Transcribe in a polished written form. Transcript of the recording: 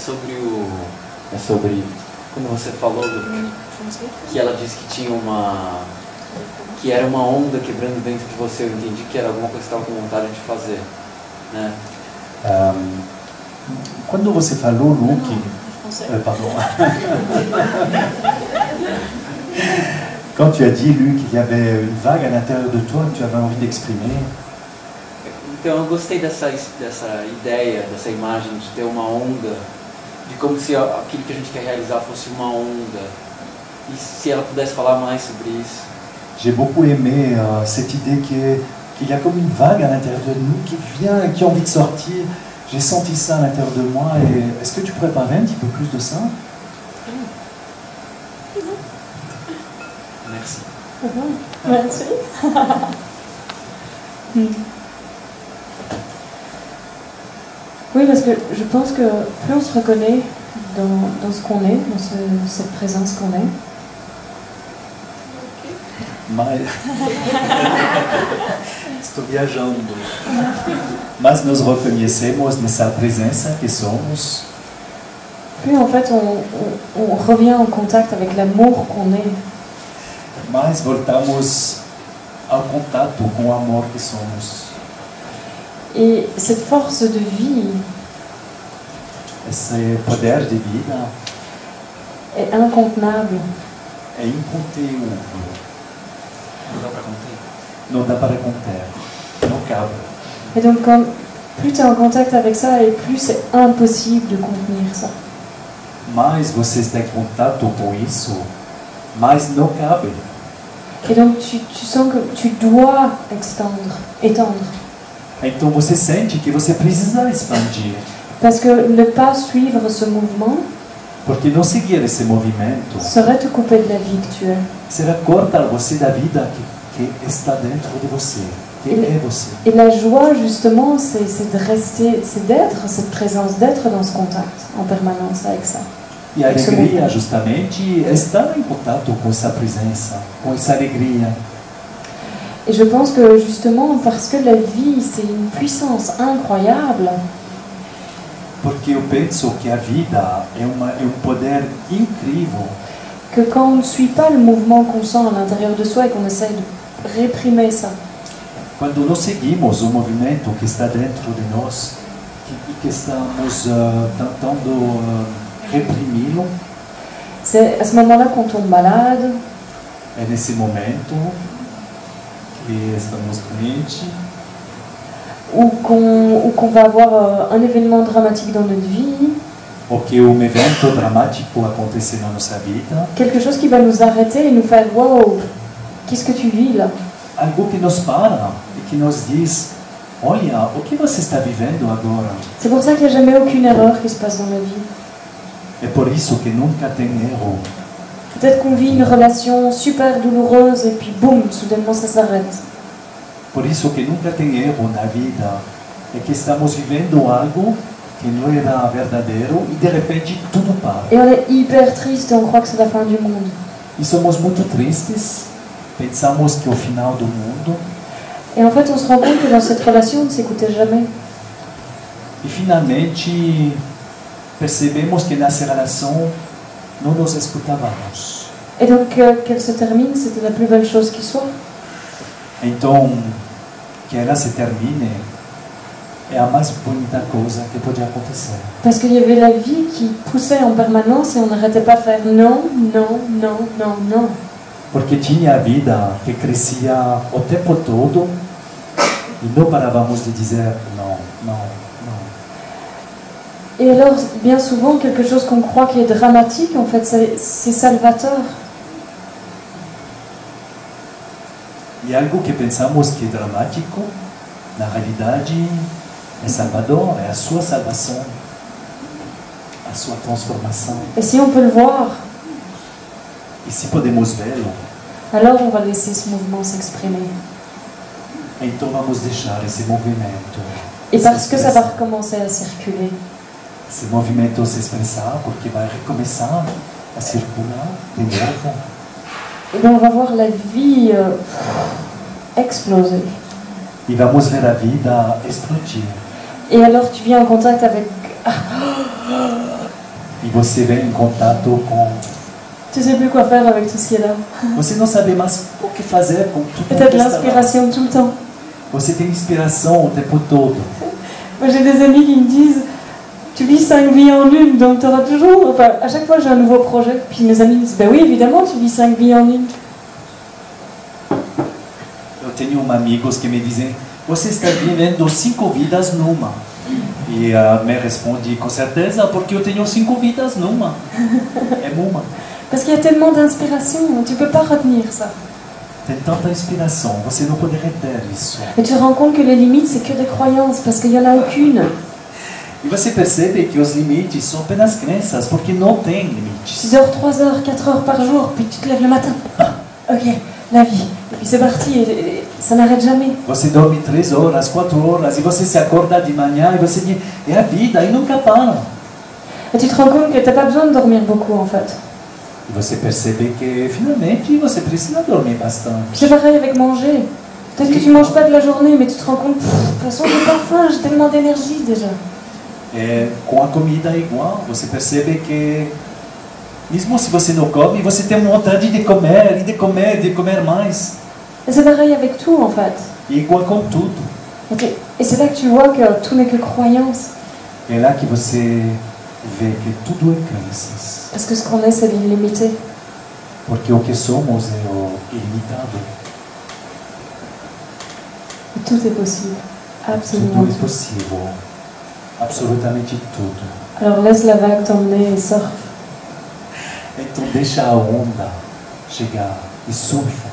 sobre quando você falou que ela disse que tinha que era uma onda quebrando dentro de você. Eu entendi que era alguma coisa que estava com vontade de fazer, né? Quando você falou, Luke, pardon. Quand tu as dit, Luc, qu'il y avait une vague à l'intérieur de toi que tu avais envie d'exprimer. Então eu gostei dessa ideia, dessa imagem de ter uma onda, de como se aquilo que a gente quer realizar fosse uma onda. E se ela pudesse falar mais sobre isso. J'ai beaucoup aimé cette idée qu'il y a comme une vague à l'intérieur de nous qui vient, qui a envie de sortir. J'ai senti ça à l'intérieur de moi. Et est-ce que tu pourrais parler un petit peu plus de ça? Merci. Merci. Oui, parce que je pense que plus on se reconnaît dans ce qu'on est, dans cette présence qu'on est. Estou viajando. Mas nos reconhecemos nessa presença que somos. Plus en fait on revient en contact avec l'amour qu'on est. Mas voltamos ao contato com o amor que somos. Et cette force de vie, esse poder de vida, est incontenable. É inconteúvel. Não dá para conter. Não dá para conter. Não cabe. Et donc comme plus tu es en contact avec ça, et plus c'est impossible de contenir ça. Mais você está em contato com isso, mais não cabe. Et donc tu sens que tu dois étendre. Então você sente que você precisa expandir. Parce que ne pas suivre ce mouvement, porque não seguir esse movimento serait te couper de la vie que tu es. Será cortar você da vida que está dentro de você, que é você. Et la joie justement, c'est de rester, c'est d'être cette présence, d'être dans ce contact en permanence avec ça. E a alegria justamente está em contato com essa presença, com essa alegria. Et je pense que justement parce que la vie c'est une puissance incroyable. Porque eu penso que a vida é poder incrível. Que quand on ne suit pas le mouvement qu'on sent à l'intérieur de soi et qu'on essaie de réprimer ça. Quando nós seguimos o movimento que está dentro de nós e que estamos tentando reprimi-lo, c'est à ce moment-là qu'on tombe malade. É nesse momento que estamos doentes. Ou qu'on va avoir un événement dramatique dans notre vie. Ou que evento dramático acontecer na nossa vida. Quelque chose qui va nous arrêter et nous faire wow, qu'est-ce que tu vis là? Algo que nos para e que nos diz, olha, o que você está vivendo agora? C'est pour ça qu'il n'y a jamais aucune erreur qui se passe dans la vie. É por isso que nunca tem erro. Peut-être qu'on vit une relation super douloureuse et puis boum, soudainement ça s'arrête. Por isso que nunca tem erro na vida. É que estamos vivendo algo que não era verdadeiro e de repente tudo para. Et on est hyper triste et on croit que c'est la fin du monde. E somos muito tristes, pensamos que é o final do mundo. Et en fait on se rend compte que dans cette relation on ne s'écoutait jamais. E finalmente percebemos que nessa relação não nos escutávamos. Et donc qu'elle se termine, c'était la plus belle chose qui soit. Então, que ela se termine é a mais bonita coisa que podia acontecer. Parce qu'il y avait la vie qui poussait en permanence et on n'arrêtait pas de faire non, non, non, non, non. Porque tinha a vida que crescia o tempo todo e não parávamos de dizer não, não, não. Et alors, bien souvent, quelque chose qu'on croit qui est dramatique, en fait, c'est salvateur. E algo que pensamos que é dramático, na realidade, é salvador, é a sua salvação, a sua transformação. Et si on peut le voir, e se podemos vê-lo, alors on va laisser ce mouvement s'exprimer. Então vamos deixar esse movimento. Et parce que ça va recommencer à circuler. Esse movimento se expressar, porque vai recomeçar a circular de novo. Et bien on va voir la vie exploser. E vamos ver a vida explodir. Et alors tu viens en contact avec E você vem em contato com... Tu sais plus quoi faire avec tout ce qui est là. Você não sabe mais o que fazer com tudo Et t'as de que está lá. l'inspiration tout le temps. Você tem inspiração o tempo todo. Moi j'ai des amis qui me disent tu vis 5 vies en une, donc tu auras toujours. Enfin, à chaque fois j'ai un nouveau projet. Puis mes amis me disent ben oui, évidemment, tu vis 5 vies en une. Eu tenho amigos que me dizem, você está vivendo 5 vidas numa. E me responde, com certeza, porque eu tenho 5 vidas numa. É uma. Parce qu'il y a tellement d'inspiration, tu peux pas retenir ça. Tem tanta inspiração, você não pode reter isso. Et tu te rends compte que les limites, c'est que des croyances, parce qu'il n'y en a aucune. E você percebe que os limites são apenas crenças, porque não tem Tu limites. dors 3 heures, 4 heures par jour, puis tu te lèves le matin. Ah, ok, la vie. Et puis c'est parti, et ça n'arrête jamais. Você dorme 3 horas, 4 horas, e você se acorda de manhã e você diz, é a vida, e nunca para. Et tu te rends compte que tu n'as pas besoin de dormir beaucoup, en fait. E você percebe que, finalmente, você precisa dormir bastante. C'est pareil avec manger. Peut-être que tu manges pas de la journée, mais tu te rends compte, de toute façon, j'ai pas faim, j'ai tellement d'énergie déjà. Com a comida é igual, você percebe que, mesmo se você não come, você tem vontade de comer, e de comer mais. Et c'est pareil avec tout, en fait. E igual com tudo. Et c'est là que tu vois que tout n'est que croyance. É lá que você vê que tudo é crenças. Parce que ce qu'on est, c'est l'illimité. Porque o que somos é o ilimitado. Et tout est possible. Absolument Tudo é tout. possível. Absolutamente tudo. Alors laisse la vague t'emmener et surfe. Então deixa a onda chegar e surfa.